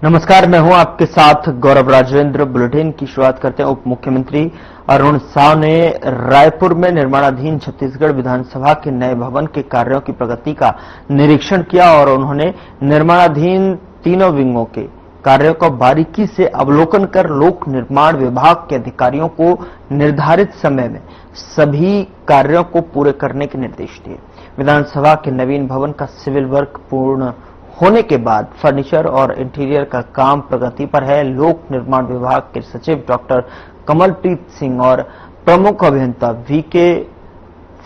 नमस्कार, मैं हूं आपके साथ गौरव राजेंद्र। बुलेटिन की शुरुआत करते हैं। उप मुख्यमंत्री अरुण साव ने रायपुर में निर्माणाधीन छत्तीसगढ़ विधानसभा के नए भवन के कार्यों की प्रगति का निरीक्षण किया और उन्होंने निर्माणाधीन तीनों विंगों के कार्यों का बारीकी से अवलोकन कर लोक निर्माण विभाग के अधिकारियों को निर्धारित समय में सभी कार्यों को पूरे करने के निर्देश दिए। विधानसभा के नवीन भवन का सिविल वर्क पूर्ण होने के बाद फर्नीचर और इंटीरियर का काम प्रगति पर है। लोक निर्माण विभाग के सचिव डॉक्टर कमलप्रीत सिंह और प्रमुख अभियंता वीके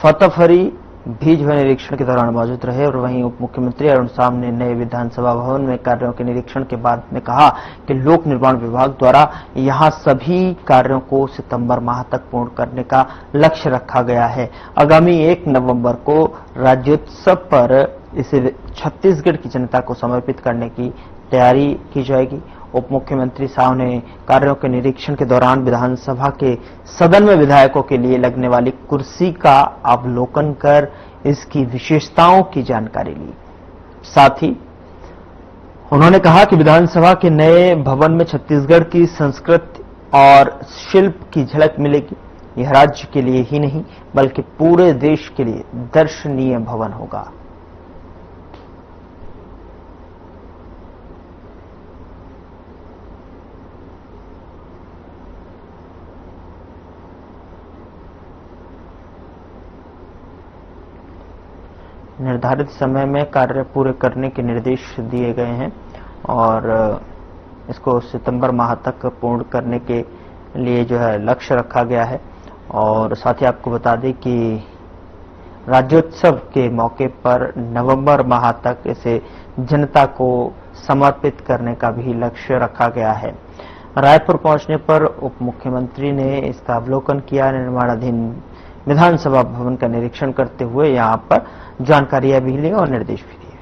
फतफरी भी जो निरीक्षण के दौरान मौजूद रहे। और वहीं उप मुख्यमंत्री अरुण साव ने नए विधानसभा भवन में कार्यों के निरीक्षण के बाद में कहा कि लोक निर्माण विभाग द्वारा यहां सभी कार्यों को सितंबर माह तक पूर्ण करने का लक्ष्य रखा गया है। आगामी 1 नवंबर को राज्योत्सव पर इसे छत्तीसगढ़ की जनता को समर्पित करने की तैयारी की जाएगी। उप मुख्यमंत्री साव ने कार्यों के निरीक्षण के दौरान विधानसभा के सदन में विधायकों के लिए लगने वाली कुर्सी का अवलोकन कर इसकी विशेषताओं की जानकारी ली। साथ ही उन्होंने कहा कि विधानसभा के नए भवन में छत्तीसगढ़ की संस्कृति और शिल्प की झलक मिलेगी। यह राज्य के लिए ही नहीं बल्कि पूरे देश के लिए दर्शनीय भवन होगा। निर्धारित समय में कार्य पूरे करने के निर्देश दिए गए हैं और इसको सितंबर माह तक पूर्ण करने के लिए जो है लक्ष्य रखा गया है। और साथ ही आपको बता दें कि राज्योत्सव के मौके पर नवंबर माह तक इसे जनता को समर्पित करने का भी लक्ष्य रखा गया है। रायपुर पहुंचने पर उप मुख्यमंत्री ने इसका अवलोकन किया। निर्माणाधीन विधानसभा भवन का निरीक्षण करते हुए यहां पर जानकारियां भी ली और निर्देश भी दिए।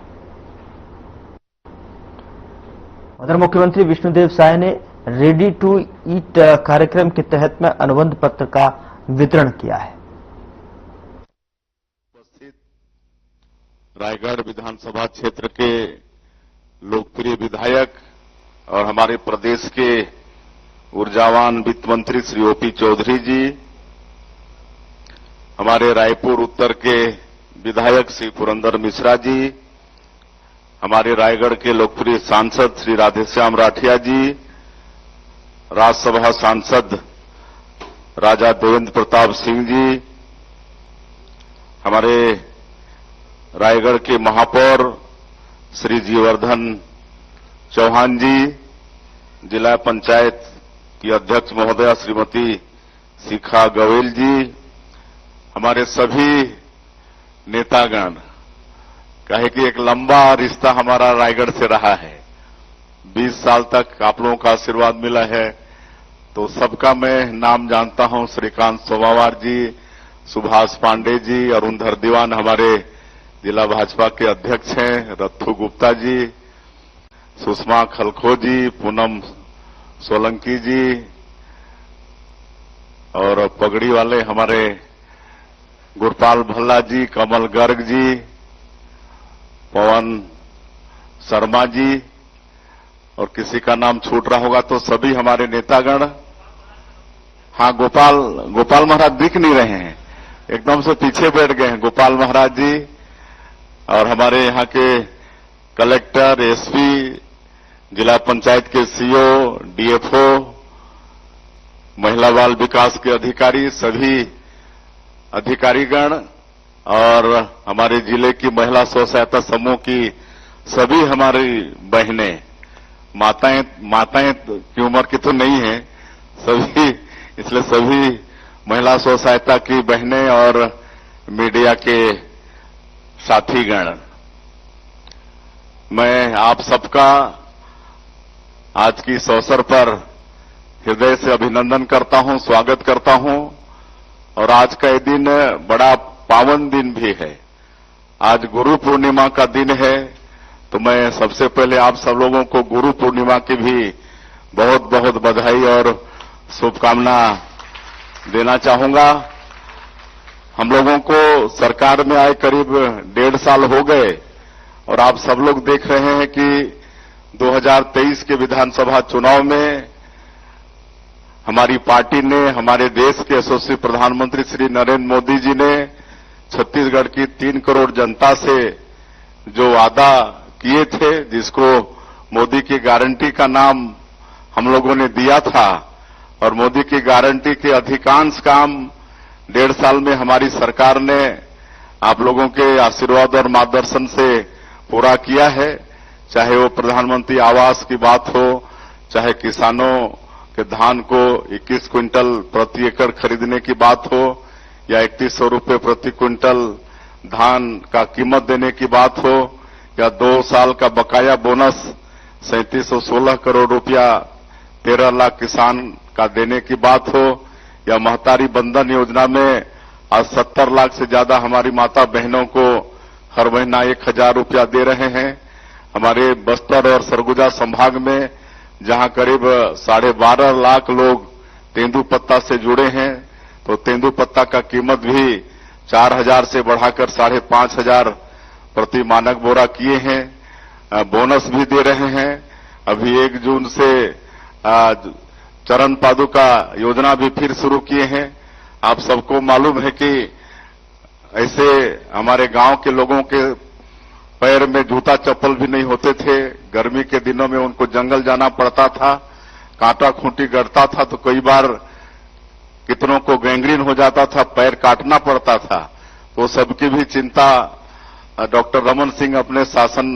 उधर मुख्यमंत्री विष्णुदेव साय ने रेडी टू ईट कार्यक्रम के तहत में अनुबंध पत्र का वितरण किया है। उपस्थित रायगढ़ विधानसभा क्षेत्र के लोकप्रिय विधायक और हमारे प्रदेश के ऊर्जावान वित्त मंत्री श्री ओपी चौधरी जी, हमारे रायपुर उत्तर के विधायक श्री पुरंदर मिश्रा जी, हमारे रायगढ़ के लोकप्रिय सांसद श्री राधेश्याम राठिया जी, राज्यसभा सांसद राजा देवेंद्र प्रताप सिंह जी, हमारे रायगढ़ के महापौर श्री जीवर्धन चौहान जी, जिला पंचायत की अध्यक्ष महोदया श्रीमती शिखा गोयल जी, हमारे सभी नेतागण, कहे कि एक लंबा रिश्ता हमारा रायगढ़ से रहा है। 20 साल तक आप लोगों का आशीर्वाद मिला है, तो सबका मैं नाम जानता हूं। श्रीकांत सोमावार जी, सुभाष पांडे जी, अरुणधर दीवान हमारे जिला भाजपा के अध्यक्ष हैं, रत्थू गुप्ता जी, सुषमा खलखो जी, पूनम सोलंकी जी, और पगड़ी वाले हमारे गुरपाल भल्ला जी, कमल गर्ग जी, पवन शर्मा जी, और किसी का नाम छूट रहा होगा तो सभी हमारे नेतागण। हाँ, गोपाल महाराज दिख नहीं रहे हैं, एकदम से पीछे बैठ गए हैं गोपाल महाराज जी, और हमारे यहाँ के कलेक्टर, एसपी, जिला पंचायत के सीओ, डीएफओ, महिला बाल विकास के अधिकारी, सभी अधिकारीगण और हमारे जिले की महिला स्व सहायता समूह की सभी हमारी बहनें, माताएं की उम्र की तो नहीं है सभी, इसलिए सभी महिला स्व सहायता की बहनें और मीडिया के साथीगण, मैं आप सबका आज की इस अवसर पर हृदय से अभिनंदन करता हूं, स्वागत करता हूं। और आज का ये दिन बड़ा पावन दिन भी है। आज गुरु पूर्णिमा का दिन है, तो मैं सबसे पहले आप सब लोगों को गुरु पूर्णिमा की भी बहुत बहुत बधाई और शुभकामना देना चाहूंगा। हम लोगों को सरकार में आए करीब 1.5 साल हो गए और आप सब लोग देख रहे हैं कि 2023 के विधानसभा चुनाव में हमारी पार्टी ने, हमारे देश के यशस्वी प्रधानमंत्री श्री नरेंद्र मोदी जी ने छत्तीसगढ़ की 3 करोड़ जनता से जो वादा किए थे, जिसको मोदी की गारंटी का नाम हम लोगों ने दिया था, और मोदी की गारंटी के अधिकांश काम 1.5 साल में हमारी सरकार ने आप लोगों के आशीर्वाद और मार्गदर्शन से पूरा किया है। चाहे वो प्रधानमंत्री आवास की बात हो, चाहे किसानों के धान को 21 क्विंटल प्रति एकड़ खरीदने की बात हो, या 3100 रुपये प्रति क्विंटल धान का कीमत देने की बात हो, या 2 साल का बकाया बोनस 3716 करोड़ रुपया 13 लाख किसान का देने की बात हो, या महतारी बंधन योजना में आज 70 लाख से ज्यादा हमारी माता बहनों को हर महीना 1000 रुपया दे रहे हैं। हमारे बस्तर और सरगुजा संभाग में जहां करीब 12.5 लाख लोग तेंदुपत्ता से जुड़े हैं, तो तेंदुपत्ता का कीमत भी 4000 से बढ़ाकर 5500 प्रति मानक बोरा किए हैं। बोनस भी दे रहे हैं। अभी 1 जून से चरण पादुका योजना भी फिर शुरू किए हैं। आप सबको मालूम है कि ऐसे हमारे गांव के लोगों के पैर में जूता चप्पल भी नहीं होते थे। गर्मी के दिनों में उनको जंगल जाना पड़ता था, कांटा खूंटी गड़ता था, तो कई बार कितनों को गैंग्रीन हो जाता था, पैर काटना पड़ता था। तो सबकी भी चिंता डॉक्टर रमन सिंह अपने शासन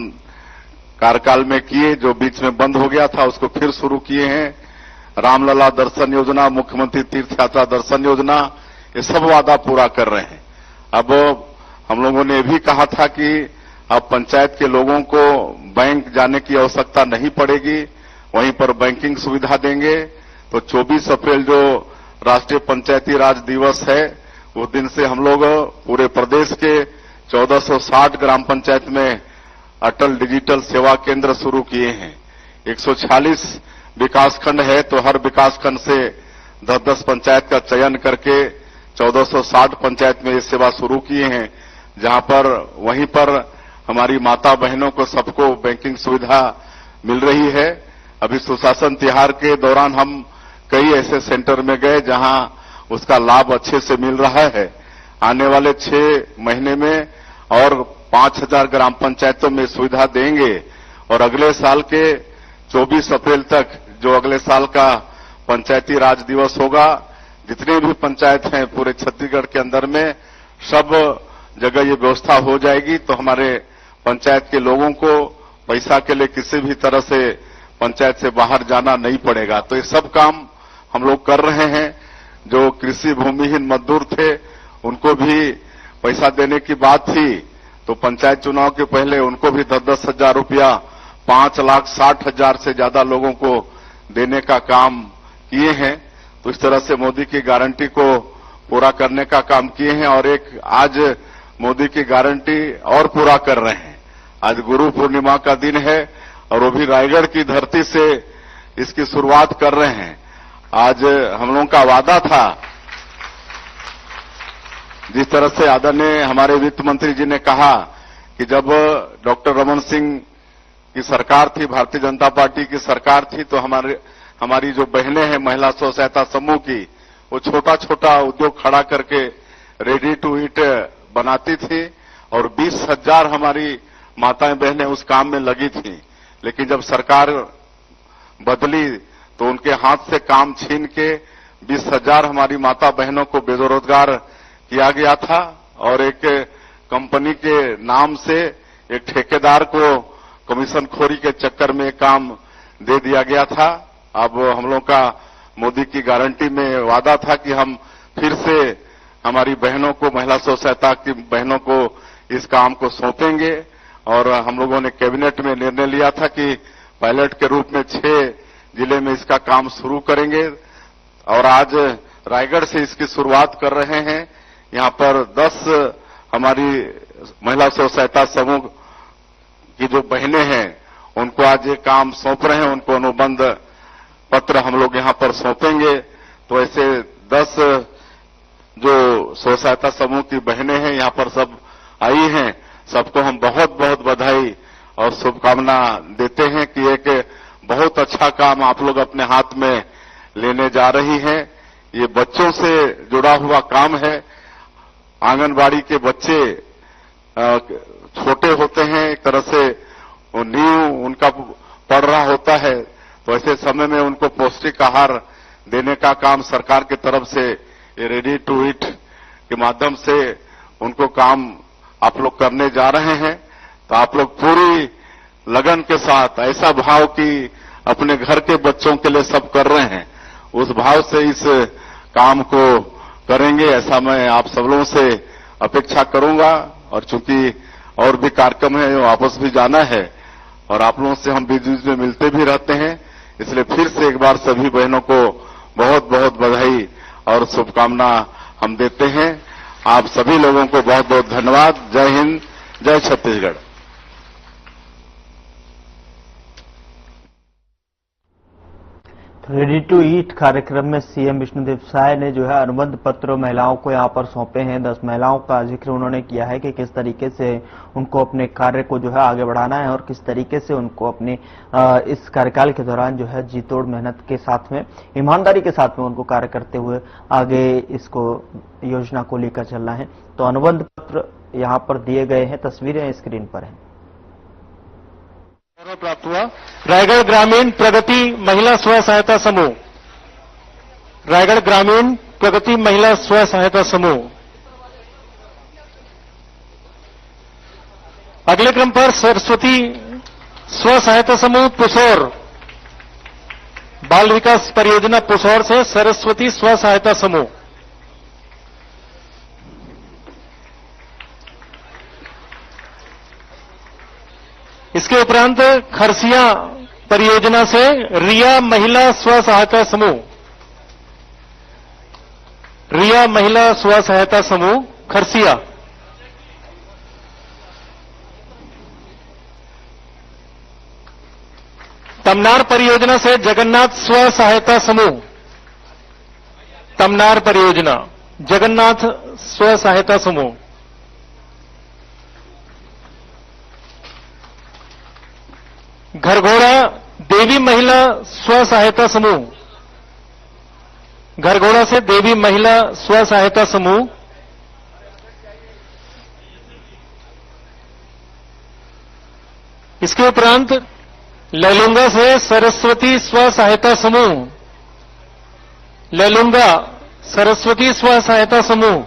कार्यकाल में किए, जो बीच में बंद हो गया था उसको फिर शुरू किए हैं। रामलला दर्शन योजना, मुख्यमंत्री तीर्थ यात्रा दर्शन योजना, ये सब वादा पूरा कर रहे हैं। अब हम लोगों ने भी कहा था कि अब पंचायत के लोगों को बैंक जाने की आवश्यकता नहीं पड़ेगी, वहीं पर बैंकिंग सुविधा देंगे। तो 24 अप्रैल जो राष्ट्रीय पंचायती राज दिवस है, उस दिन से हम लोग पूरे प्रदेश के 1460 ग्राम पंचायत में अटल डिजिटल सेवा केंद्र शुरू किए हैं। 146 विकासखंड है, तो हर विकासखंड से 10-10 पंचायत का चयन करके 1460 पंचायत में ये सेवा शुरू किए हैं, जहां पर वहीं पर हमारी माता बहनों को सबको बैंकिंग सुविधा मिल रही है। अभी सुशासन त्योहार के दौरान हम कई ऐसे सेंटर में गए जहां उसका लाभ अच्छे से मिल रहा है। आने वाले 6 महीने में और 5000 ग्राम पंचायतों में सुविधा देंगे, और अगले साल के 24 अप्रैल तक जो अगले साल का पंचायती राज दिवस होगा, जितने भी पंचायत हैं पूरे छत्तीसगढ़ के अंदर में सब जगह ये व्यवस्था हो जाएगी। तो हमारे पंचायत के लोगों को पैसा के लिए किसी भी तरह से पंचायत से बाहर जाना नहीं पड़ेगा। तो ये सब काम हम लोग कर रहे हैं। जो कृषि भूमिहीन मजदूर थे उनको भी पैसा देने की बात थी, तो पंचायत चुनाव के पहले उनको भी 10-10 हजार रुपया 5,60,000 से ज्यादा लोगों को देने का काम किए हैं। तो इस तरह से मोदी की गारंटी को पूरा करने का काम किए हैं, और एक आज मोदी की गारंटी और पूरा कर रहे हैं। आज गुरु पूर्णिमा का दिन है, और वो भी रायगढ़ की धरती से इसकी शुरुआत कर रहे हैं। आज हम लोगों का वादा था, जिस तरह से आदरणीय हमारे वित्त मंत्री जी ने कहा कि जब डॉक्टर रमन सिंह की सरकार थी, भारतीय जनता पार्टी की सरकार थी, तो हमारी जो बहनें हैं महिला स्व सहायता समूह की, वो छोटा छोटा उद्योग खड़ा करके रेडी टू ईट बनाती थी, और 20,000 हमारी माताएं बहनें उस काम में लगी थी। लेकिन जब सरकार बदली तो उनके हाथ से काम छीन के 20,000 हमारी माता बहनों को बेरोजगार किया गया था, और एक कंपनी के नाम से एक ठेकेदार को कमीशन खोरी के चक्कर में काम दे दिया गया था। अब हम लोग का मोदी की गारंटी में वादा था कि हम फिर से हमारी बहनों को, महिला स्व सहायता की बहनों को इस काम को सौंपेंगे, और हम लोगों ने कैबिनेट में निर्णय लिया था कि पायलट के रूप में 6 जिले में इसका काम शुरू करेंगे, और आज रायगढ़ से इसकी शुरुआत कर रहे हैं। यहां पर 10 हमारी महिला स्व सहायता समूह की जो बहनें हैं उनको आज ये काम सौंप रहे हैं, उनको अनुबंध पत्र हम लोग यहां पर सौंपेंगे। तो ऐसे 10 जो स्व सहायता समूह की बहनें हैं यहां पर सब आई हैं, सबको हम बहुत बहुत बधाई और शुभकामना देते हैं कि एक बहुत अच्छा काम आप लोग अपने हाथ में लेने जा रही हैं। ये बच्चों से जुड़ा हुआ काम है। आंगनबाड़ी के बच्चे छोटे होते हैं, एक तरह से नींव उनका पड़ रहा होता है, तो ऐसे समय में उनको पौष्टिक आहार देने का काम सरकार की तरफ से ये रेडी टू ईट के माध्यम से उनको काम आप लोग करने जा रहे हैं। तो आप लोग पूरी लगन के साथ ऐसा भाव कि अपने घर के बच्चों के लिए सब कर रहे हैं, उस भाव से इस काम को करेंगे, ऐसा मैं आप सब लोगों से अपेक्षा करूंगा। और चूंकि और भी कार्यक्रम है, वापस भी जाना है और आप लोगों से हम बीच-बीच में मिलते भी रहते हैं, इसलिए फिर से एक बार सभी बहनों को बहुत बहुत बधाई और शुभकामना हम देते हैं। आप सभी लोगों को बहुत बहुत धन्यवाद। जय हिंद, जय छत्तीसगढ़। रेडी टू ईट कार्यक्रम में सीएम विष्णुदेव साय ने जो है अनुबंध पत्र महिलाओं को यहां पर सौंपे हैं। 10 महिलाओं का जिक्र उन्होंने किया है कि किस तरीके से उनको अपने कार्य को जो है आगे बढ़ाना है और किस तरीके से उनको अपने इस कार्यकाल के दौरान जो है जी तोड़ मेहनत के साथ में, ईमानदारी के साथ में उनको कार्य करते हुए आगे इसको योजना को लेकर चलना है। तो अनुबंध पत्र यहां पर दिए गए हैं, तस्वीरें स्क्रीन पर हैं। प्राप्त हुआ रायगढ़ ग्रामीण प्रगति महिला स्व सहायता समूह, रायगढ़ ग्रामीण प्रगति महिला स्व सहायता समूह। अगले क्रम पर सरस्वती स्व सहायता समूह पुसौर, बाल विकास परियोजना पुसौर से सरस्वती स्व सहायता समूह। इसके उपरांत खरसिया परियोजना से रिया महिला स्व सहायता समूह, रिया महिला स्व सहायता समूह खरसिया। तमनार परियोजना से जगन्नाथ स्व सहायता समूह, तमनार परियोजना जगन्नाथ स्व सहायता समूह। घरघोड़ा देवी महिला स्व सहायता समूह, घरघोड़ा से देवी महिला स्व सहायता समूह। इसके उपरांत लैलूंगा से सरस्वती स्व सहायता समूह, लैलूंगा सरस्वती स्व सहायता समूह।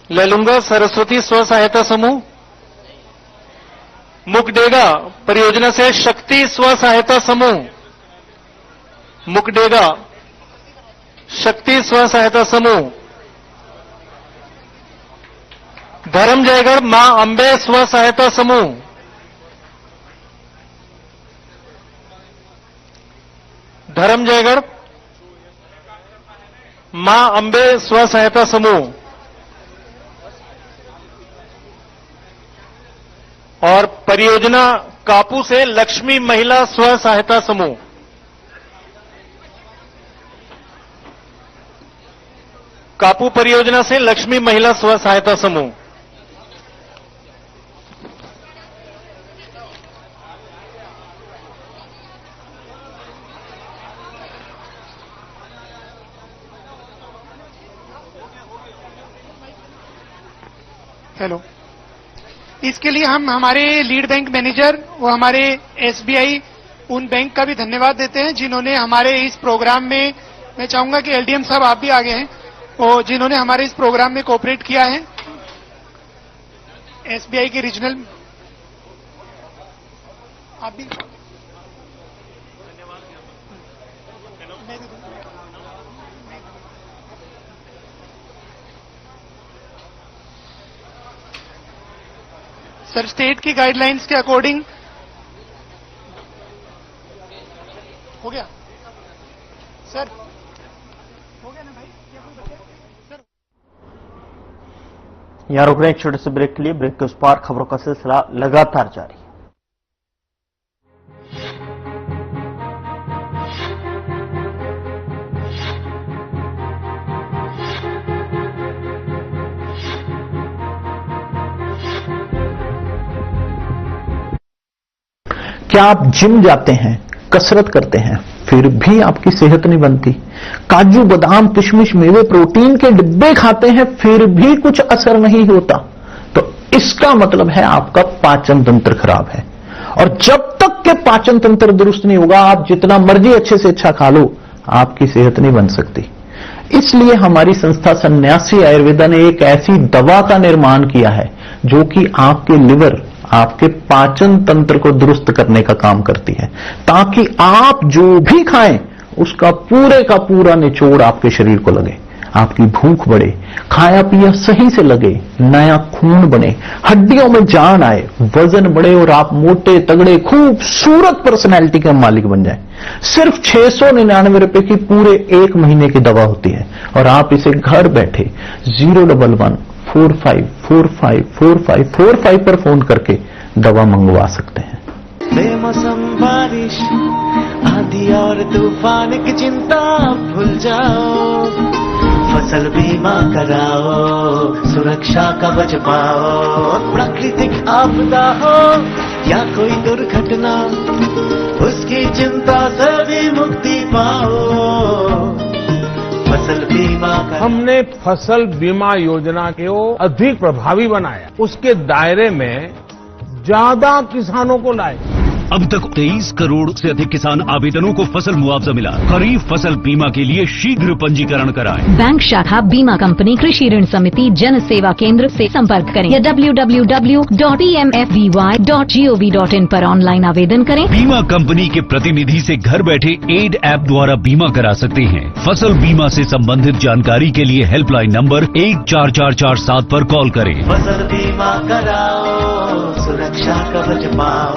लैलूंगा सरस्वती स्व सहायता समूह। मुकडेगा परियोजना से शक्ति स्व सहायता समूह, मुकडेगा शक्ति स्व सहायता समूह। धर्मजयगढ़ मां अंबे स्व सहायता समूह, धर्मजयगढ़ मां अंबे स्व सहायता समूह। और परियोजना कापू से लक्ष्मी महिला स्व सहायता समूह, कापू परियोजना से लक्ष्मी महिला स्व सहायता समूह। हेलो, इसके लिए हम हमारे लीड बैंक मैनेजर व हमारे एसबीआई उन बैंक का भी धन्यवाद देते हैं जिन्होंने हमारे इस प्रोग्राम में, मैं चाहूंगा कि एलडीएम साहब आप भी आगे हैं, और जिन्होंने हमारे इस प्रोग्राम में कोऑपरेट किया है। एसबीआई के रीजनल आप भी सर, स्टेट की गाइडलाइंस के अकॉर्डिंग हो गया सर, हो गया ना भाई, क्या कोई बचे सर? यहां रुक रहे हैं एक छोटे से ब्रेक के लिए। ब्रेक के उस पार खबरों का सिलसिला लगातार जारी। क्या आप जिम जाते हैं, कसरत करते हैं, फिर भी आपकी सेहत नहीं बनती? काजू बादाम किशमिश मेवे प्रोटीन के डिब्बे खाते हैं, फिर भी कुछ असर नहीं होता? तो इसका मतलब है आपका पाचन तंत्र खराब है। और जब तक के पाचन तंत्र दुरुस्त नहीं होगा, आप जितना मर्जी अच्छे से अच्छा खा लो, आपकी सेहत नहीं बन सकती। इसलिए हमारी संस्था सन्यासी आयुर्वेदा ने एक ऐसी दवा का निर्माण किया है जो कि आपके लिवर, आपके पाचन तंत्र को दुरुस्त करने का काम करती है, ताकि आप जो भी खाएं उसका पूरे का पूरा निचोड़ आपके शरीर को लगे, आपकी भूख बढ़े, खाया पिया सही से लगे, नया खून बने, हड्डियों में जान आए, वजन बढ़े और आप मोटे तगड़े खूबसूरत पर्सनैलिटी के मालिक बन जाएं। सिर्फ 699 रुपए की पूरे 1 महीने की दवा होती है और आप इसे घर बैठे 011-45454545 पर फोन करके दवा मंगवा सकते हैं। बेमौसम बारिश, आंधी और तूफान की चिंता भूल जाओ, फसल बीमा कराओ, सुरक्षा कवच पाओ। प्राकृतिक आपदा हो या कोई दुर्घटना, उसकी चिंता से भी मुक्ति पाओ। फसल बीमा हमने फसल बीमा योजना को अधिक प्रभावी बनाया, उसके दायरे में ज्यादा किसानों को लाए। अब तक 23 करोड़ से अधिक किसान आवेदनों को फसल मुआवजा मिला। खरीफ फसल बीमा के लिए शीघ्र पंजीकरण कराएं। बैंक शाखा, बीमा कंपनी, कृषि ऋण समिति, जन सेवा केंद्र से संपर्क करें या www.pmfby.gov.in पर ऑनलाइन आवेदन करें। बीमा कंपनी के प्रतिनिधि से घर बैठे एड ऐप द्वारा बीमा करा सकते हैं। फसल बीमा से संबंधित जानकारी के लिए हेल्पलाइन नंबर 14447 पर कॉल करें। फसल बीमा कराओ, सुरक्षा कवच पाओ।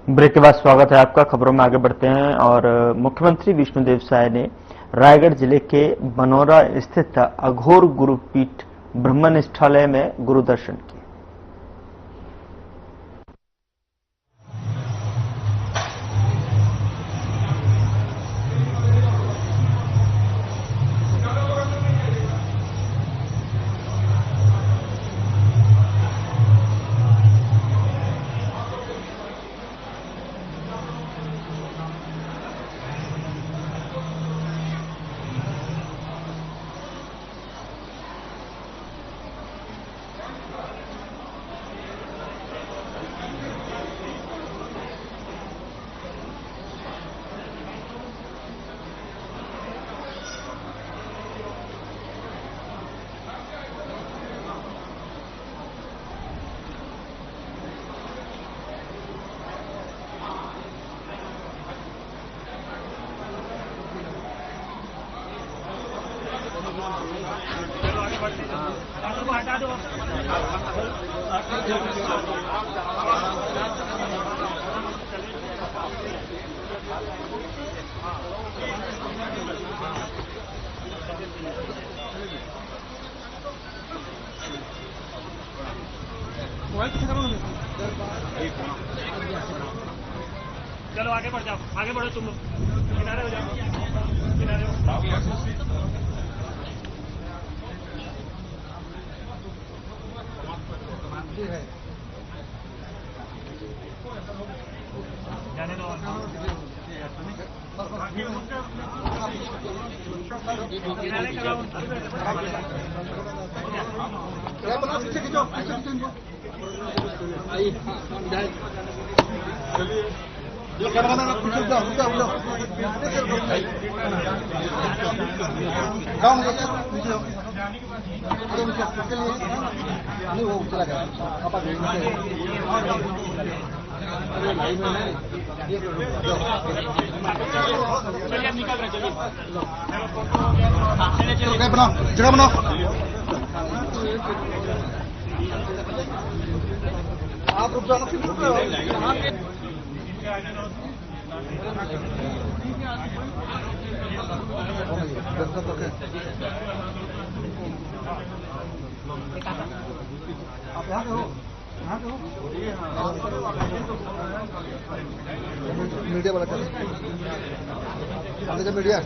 ब्रेक के बाद स्वागत है आपका। खबरों में आगे बढ़ते हैं और मुख्यमंत्री विष्णुदेव साय ने रायगढ़ जिले के बनोरा स्थित अघोर गुरुपीठ ब्रह्मनिष्ठालय में गुरु दर्शन किए। चलो आगे बढ़ जाओ, आगे बढ़ो तुम लोग, किनारे हो जाओ, किनारे हो। जाने दो। किनारे कराओ। जगह बनाओ। मीडिया वाला मीडिया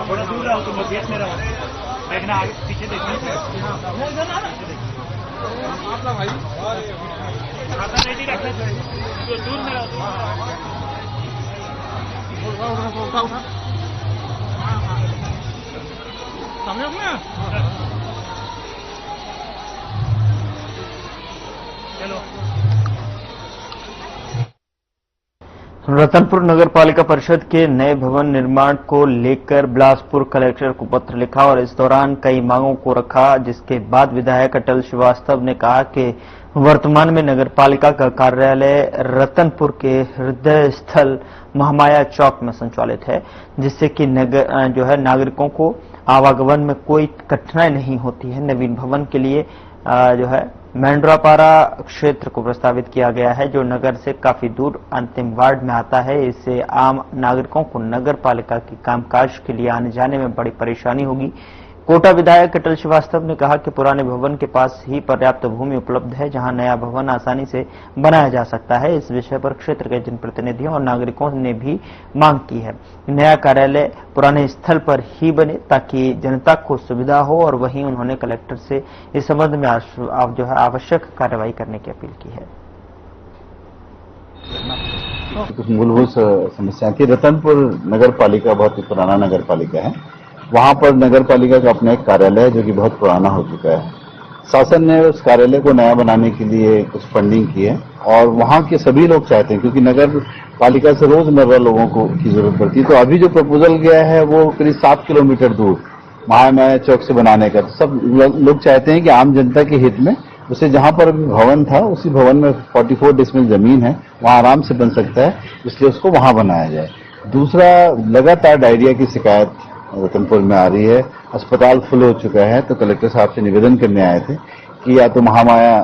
थोड़ा दूर रहो तुम गेट में रहो, देखना आगे पीछे देखना भाई दूर में रहो। सामने चलो। रतनपुर नगर पालिका परिषद के नए भवन निर्माण को लेकर बिलासपुर कलेक्टर को पत्र लिखा और इस दौरान कई मांगों को रखा, जिसके बाद विधायक अटल श्रीवास्तव ने कहा कि वर्तमान में नगर पालिका का कार्यालय रतनपुर के हृदय स्थल महामाया चौक में संचालित है, जिससे कि नागरिकों को आवागमन में कोई कठिनाई नहीं होती है। नवीन भवन के लिए मेंड्रापारा क्षेत्र को प्रस्तावित किया गया है, जो नगर से काफी दूर अंतिम वार्ड में आता है। इससे आम नागरिकों को नगर पालिका के कामकाज के लिए आने जाने में बड़ी परेशानी होगी। कोटा विधायक अटल श्रीवास्तव ने कहा कि पुराने भवन के पास ही पर्याप्त भूमि उपलब्ध है, जहां नया भवन आसानी से बनाया जा सकता है। इस विषय पर क्षेत्र के जनप्रतिनिधियों और नागरिकों ने भी मांग की है। नया कार्यालय पुराने स्थल पर ही बने ताकि जनता को सुविधा हो, और वहीं उन्होंने कलेक्टर से इस संबंध में आवश्यक कार्रवाई करने की अपील की है। कुछ मूलभूत समस्या की, रतनपुर नगर पालिका बहुत ही पुराना नगर पालिका है। वहां पर नगर पालिका का अपना एक कार्यालय है जो कि बहुत पुराना हो चुका है। शासन ने उस कार्यालय को नया बनाने के लिए कुछ फंडिंग की है, और वहां के सभी लोग चाहते हैं, क्योंकि नगर पालिका से रोजमर्रा लोगों को की जरूरत पड़ती है। तो अभी जो प्रपोजल गया है वो करीब 7 किलोमीटर दूर महामाया चौक से बनाने का। सब लोग चाहते हैं कि आम जनता के हित में उसे, जहां पर भवन था उसी भवन में 44 डिसमिल जमीन है, वहां आराम से बन सकता है, इसलिए उसको वहां बनाया जाए। दूसरा, लगातार डायरिया की शिकायत रतनपुर में आ रही है। अस्पताल फुल हो चुका है, तो कलेक्टर साहब से निवेदन करने आए थे कि या तो महामाया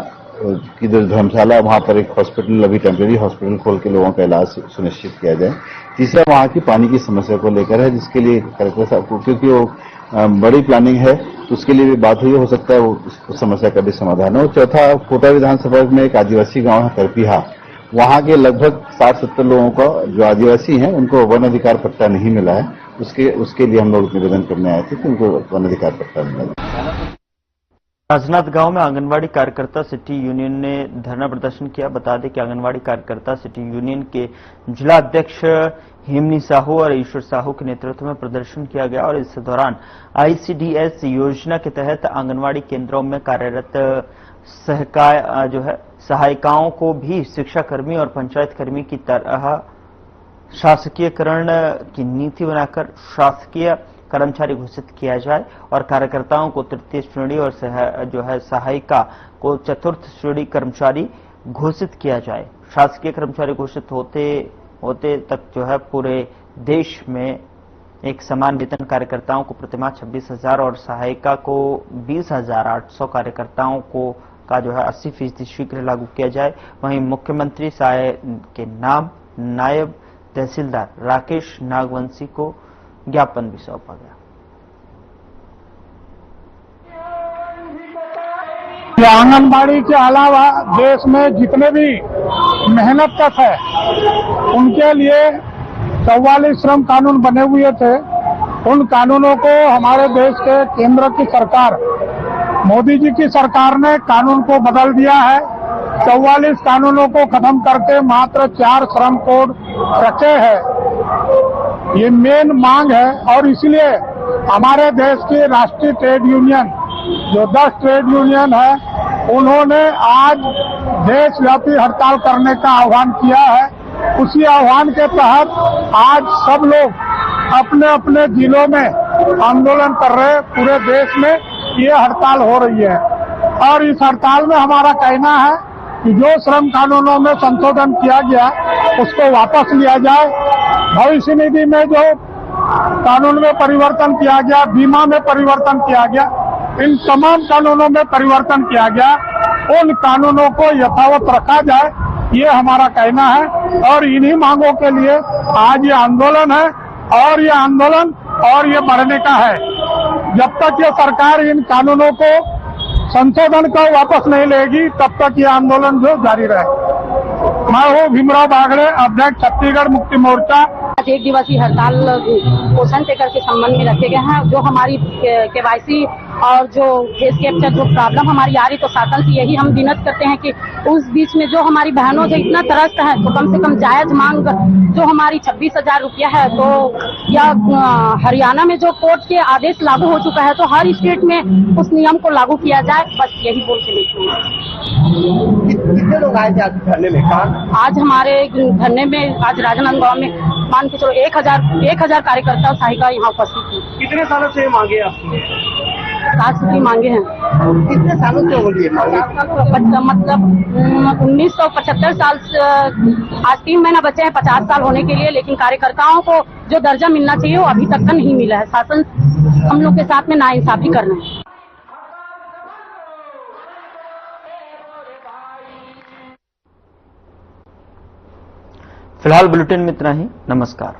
की जो धर्मशाला, वहां पर एक हॉस्पिटल, अभी टेम्परेरी हॉस्पिटल खोल के लोगों का इलाज सुनिश्चित किया जाए। तीसरा, वहां की पानी की समस्या को लेकर है, जिसके लिए कलेक्टर साहब को, क्योंकि वो बड़ी प्लानिंग है, तो उसके लिए भी बात हुई, हो सकता है वो उस समस्या का भी समाधान हो। चौथा, कोटा विधानसभा में एक आदिवासी गांव है करपीहा, वहां के लगभग 60-70 लोगों का जो आदिवासी हैं उनको वन अधिकार पट्टा नहीं मिला है। उसके लिए हम लोग निवेदन करने आए थे कि उनको वन अधिकार पट्टा मिला। राजनांदगांव में आंगनवाड़ी कार्यकर्ता सिटी यूनियन ने धरना प्रदर्शन किया। बता दें कि आंगनवाड़ी कार्यकर्ता सिटी यूनियन के जिला अध्यक्ष हेमनी साहू और ईश्वर साहू के नेतृत्व में प्रदर्शन किया गया और इस दौरान आईसीडीएस योजना के तहत आंगनवाड़ी केंद्रों में कार्यरत सहायिकाओं को भी शिक्षाकर्मी और पंचायत कर्मी की तरह शासकीयकरण की नीति बनाकर शासकीय कर्मचारी घोषित किया जाए और कार्यकर्ताओं को तृतीय श्रेणी और सहायिका को चतुर्थ श्रेणी कर्मचारी घोषित किया जाए। शासकीय कर्मचारी घोषित होते तक पूरे देश में एक समान वेतन कार्यकर्ताओं को प्रतिमाह 26,000 और सहायिका को 20,800 कार्यकर्ताओं को का 80% शीघ्र लागू किया जाए। वहीं मुख्यमंत्री सहाय के नाम नायब तहसीलदार राकेश नागवंशी को ज्ञापन भी सौंपा गया। आंगनबाड़ी के अलावा देश में जितने भी मेहनत कश है उनके लिए 44 श्रम कानून बने हुए थे। उन कानूनों को हमारे देश के केंद्र की सरकार मोदी जी की सरकार ने कानून को बदल दिया है। 44 कानूनों को खत्म करके मात्र 4 श्रम कोड रखे हैं। ये मेन मांग है और इसलिए हमारे देश की राष्ट्रीय ट्रेड यूनियन जो 10 ट्रेड यूनियन है उन्होंने आज देशव्यापी हड़ताल करने का आह्वान किया है। उसी आह्वान के तहत आज सब लोग अपने अपने जिलों में आंदोलन कर रहे हैं। पूरे देश में ये हड़ताल हो रही है और इस हड़ताल में हमारा कहना है कि जो श्रम कानूनों में संशोधन किया गया उसको वापस लिया जाए। भविष्य निधि में जो कानून में परिवर्तन किया गया, बीमा में परिवर्तन किया गया, इन तमाम कानूनों में परिवर्तन किया गया, उन कानूनों को यथावत रखा जाए, ये हमारा कहना है। और इन्हीं मांगों के लिए आज ये आंदोलन है और ये आंदोलन और ये बढ़ने का है। जब तक ये सरकार इन कानूनों को संशोधन का वापस नहीं लेगी तब तक ये आंदोलन जो जारी रहे। मैं हूँ भीमराव बागड़े, अध्यक्ष छत्तीसगढ़ मुक्ति मोर्चा। आज 1 दिवसीय हड़ताल पोषण टेकर के संबंध में रखे गए हैं। जो हमारी केवाईसी और जो फेस कैप्चर जो प्रॉब्लम हमारी आ रही तो शासन से यही हम विनती करते हैं कि उस बीच में जो हमारी बहनों जो इतना त्रस्त है तो कम से कम जायज मांग जो हमारी 26,000 रुपया है तो या हरियाणा में जो कोर्ट के आदेश लागू हो चुका है तो हर स्टेट में उस नियम को लागू किया जाए। बस यही बोल के कितने लोग आए थे आज धरने में? आज हमारे धरने में आज राजनांदगांव में मान के चलो 1,000 कार्यकर्ता और सहायिका यहाँ उपस्थित थी। कितने सालों से मांगे आपने? 7 मांगे हैं। कितने सालों से हो रही है? मतलब 1975 साल से आज 3 महीना बचे हैं 50 साल होने के लिए, लेकिन कार्यकर्ताओं को जो दर्जा मिलना चाहिए वो अभी तक का नहीं मिला है। शासन हम लोग के साथ में नाइंसाफी कर रहे हैं। फिलहाल बुलेटिन में इतना ही। नमस्कार।